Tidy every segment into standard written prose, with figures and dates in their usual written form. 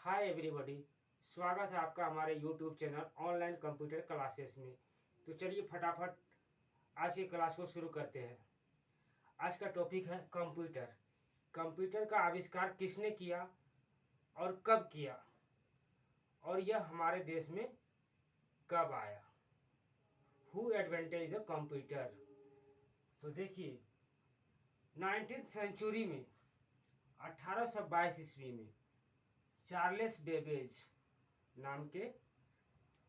Hi everybody. स्वागत है आपका हमारे YouTube channel online computer classes में। तो चलिए फटाफट आज की क्लास को शुरू करते हैं। आज का टॉपिक है कंप्यूटर। कंप्यूटर का आविष्कार किसने किया और कब किया, और यह हमारे देश में कब आया। Who advantage the computer. तो देखिए 19th सेंचुरी में 1822 ईस्वी में चार्ल्स बेबेज नाम के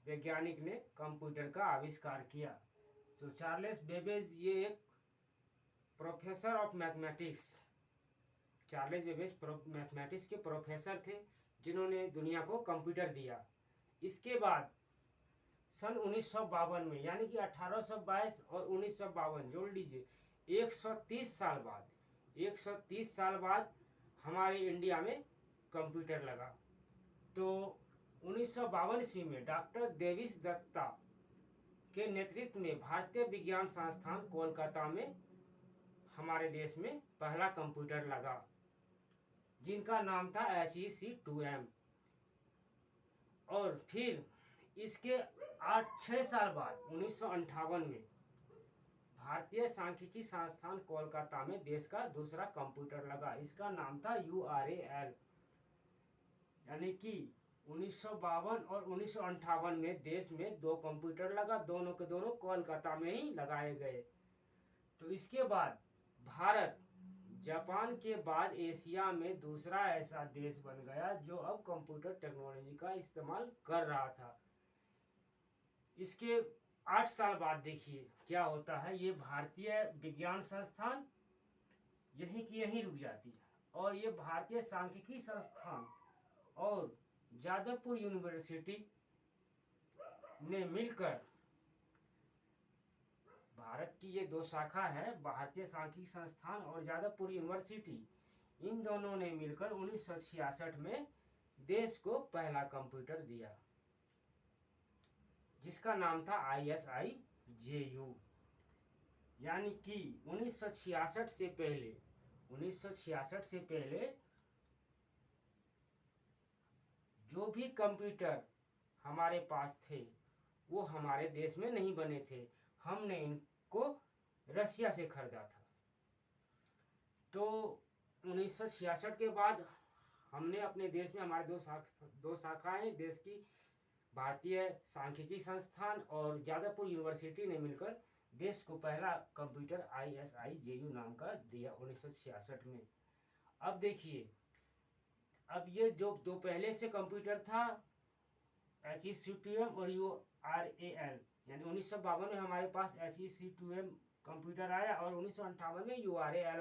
वैज्ञानिक ने कंप्यूटर का आविष्कार किया। तो चार्ल्स बेबेज ये एक professor of mathematics, Charles Babbage mathematics के प्रोफेसर थे जिन्होंने दुनिया को कंप्यूटर दिया। इसके बाद सन 1952 में, यानी कि 1822 और 1952 जोड़ लीजिए, 130 साल बाद हमारे इंडिया में कंप्यूटर लगा। तो 1952 ईस्वी में डॉक्टर देविस दत्ता के नेतृत्व में भारतीय विज्ञान संस्थान कोलकाता में हमारे देश में पहला कंप्यूटर लगा, जिनका नाम था HEC2M। और फिर इसके 6 साल बाद 1958 में भारतीय सांख्यिकी संस्थान कोलकाता में देश का दूसरा कंप्यूटर लगा। इसका नाम था URAL। यानी कि 1952 और 1958 में देश में दो कंप्यूटर लगा, दोनों के दोनों कोलकाता में ही लगाए गए। तो इसके बाद भारत जापान के बाद एशिया में दूसरा ऐसा देश बन गया जो अब कंप्यूटर टेक्नोलॉजी का इस्तेमाल कर रहा था। इसके 8 साल बाद देखिए क्या होता है। ये भारतीय विज्ञान संस्थान यहीं की यहीं रुक जाती है, और ये भारतीय सांख्यिकी संस्थान और जादवपुर यूनिवर्सिटी ने मिलकर, भारत की ये दो शाखा है, भारतीय सांख्यिकी संस्थान और जादवपुर यूनिवर्सिटी, इन दोनों ने मिलकर 1966 में देश को पहला कंप्यूटर दिया, जिसका नाम था ISIJU। यानी कि 1966 से पहले जो भी कंप्यूटर हमारे पास थे वो हमारे देश में नहीं बने थे, हमने इनको रसिया से खरीदा था। तो 1966 के बाद हमने अपने देश में हमारे दो शाखाएं देश की, भारतीय सांख्यिकी संस्थान और जादवपुर यूनिवर्सिटी ने मिलकर देश को पहला कंप्यूटर ISIJU नाम का दिया 1966 में। अब देखिए, अब ये जो दो पहले से कंप्यूटर था HEC2M और URAL, यानी 1952 में हमारे पास HEC2M कंप्यूटर आया और 1958 में URAL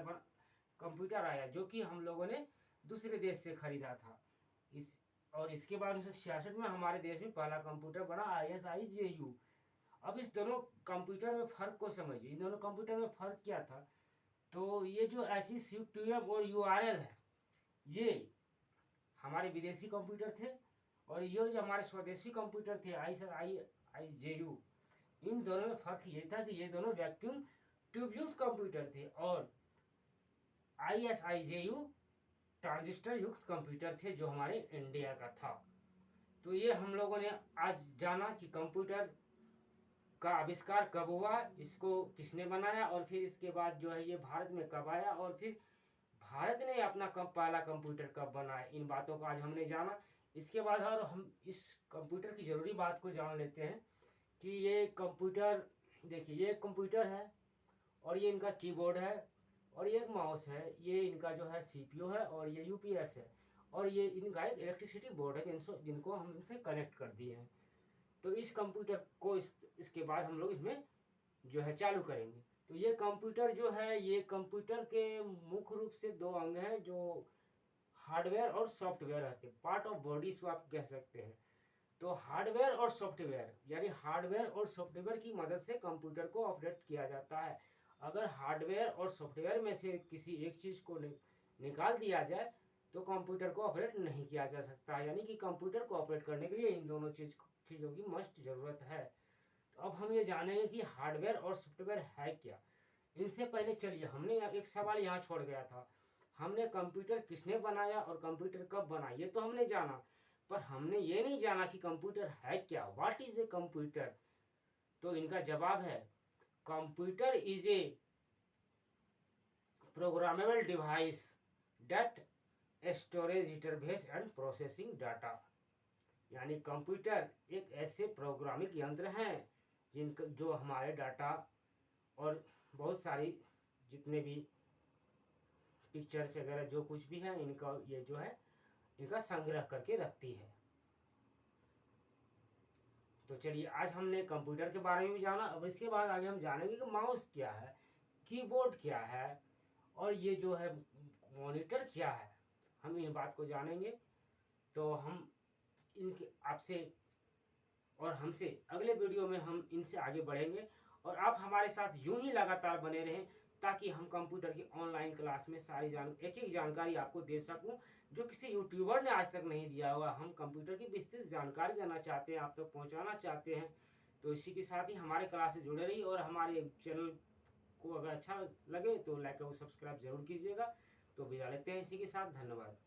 कंप्यूटर आया, जो कि हम लोगों ने दूसरे देश से खरीदा था। और इसके बाद 1966 में हमारे देश में पहला कंप्यूटर बना ISIJU। अब इस दोनों कंप्यूटर में फ़र्क को समझिए। इन दोनों कंप्यूटर में फ़र्क क्या था। तो ये जो HEC2M और URL है, ये हमारे विदेशी कंप्यूटर थे, और ये जो हमारे स्वदेशी कंप्यूटर थे ISIJU, इन दोनों में फ़र्क ये था कि ये दोनों वैक्यूम ट्यूब युक्त कंप्यूटर थे और ISIJU ट्रांजिस्टर युक्त कंप्यूटर थे जो हमारे इंडिया का था। तो ये हम लोगों ने आज जाना कि कंप्यूटर का आविष्कार कब हुआ, इसको किसने बनाया, और फिर इसके बाद जो है ये भारत में कब आया, और फिर भारत ने अपना कब पहला कंप्यूटर कब बनाया। इन बातों को आज हमने जाना। इसके बाद और हम इस कंप्यूटर की ज़रूरी बात को जान लेते हैं कि ये कंप्यूटर, देखिए ये कंप्यूटर है और ये इनका कीबोर्ड है और ये एक माउस है, ये इनका जो है CPU है और ये UPS है, और ये इनका एक इलेक्ट्रिसिटी बोर्ड है जिनको हम इनसे कनेक्ट कर दिए हैं। तो इस कंप्यूटर को इसके बाद हम लोग इसमें जो है चालू करेंगे। तो ये कंप्यूटर जो है, ये कंप्यूटर के मुख्य रूप से दो अंग हैं जो हार्डवेयर और सॉफ्टवेयर रहते हैं, पार्ट ऑफ बॉडी इसको आप कह सकते हैं। तो हार्डवेयर और सॉफ्टवेयर, यानी हार्डवेयर और सॉफ्टवेयर की मदद से कंप्यूटर को ऑपरेट किया जाता है। अगर हार्डवेयर और सॉफ्टवेयर में से किसी एक चीज़ को निकाल दिया जाए तो कंप्यूटर को ऑपरेट नहीं किया जा सकता। यानी कि कंप्यूटर को ऑपरेट करने के लिए इन दोनों चीज़ों की मस्ट ज़रूरत है। तो अब हम ये जानेंगे कि हार्डवेयर और सॉफ्टवेयर है क्या। इनसे पहले चलिए, हमने एक सवाल यहाँ छोड़ गया था, हमने कंप्यूटर किसने बनाया और कंप्यूटर कब बना, ये तो हमने जाना। पर हमने ये नहीं जाना कि कंप्यूटर है क्या, व्हाट इज ए कंप्यूटर। तो इनका जवाब है computer is a programmable device that storage interface and processing data. यानी कंप्यूटर एक ऐसे प्रोग्रामिंग यंत्र हैं जिनका जो हमारे डाटा और बहुत सारी जितने भी पिक्चर वगैरह जो कुछ भी है इनका ये जो है इनका संग्रह करके रखती है। तो चलिए आज हमने कंप्यूटर के बारे में भी जाना। अब इसके बाद आगे हम जानेंगे कि माउस क्या है, कीबोर्ड क्या है और ये जो है मॉनिटर क्या है, हम इन बात को जानेंगे। तो हम इनके आपसे और हमसे अगले वीडियो में हम इनसे आगे बढ़ेंगे और आप हमारे साथ यूं ही लगातार बने रहें ताकि हम कंप्यूटर की ऑनलाइन क्लास में सारी एक एक जानकारी आपको दे सकूं जो किसी यूट्यूबर ने आज तक नहीं दिया हुआ। हम कंप्यूटर की विस्तृत जानकारी देना चाहते हैं, आप तक पहुंचाना चाहते हैं। तो इसी के साथ ही हमारे क्लास से जुड़े रहिए और हमारे चैनल को अगर अच्छा लगे तो लाइक और सब्सक्राइब जरूर कीजिएगा। तो विदा लेते हैं इसी के साथ, धन्यवाद।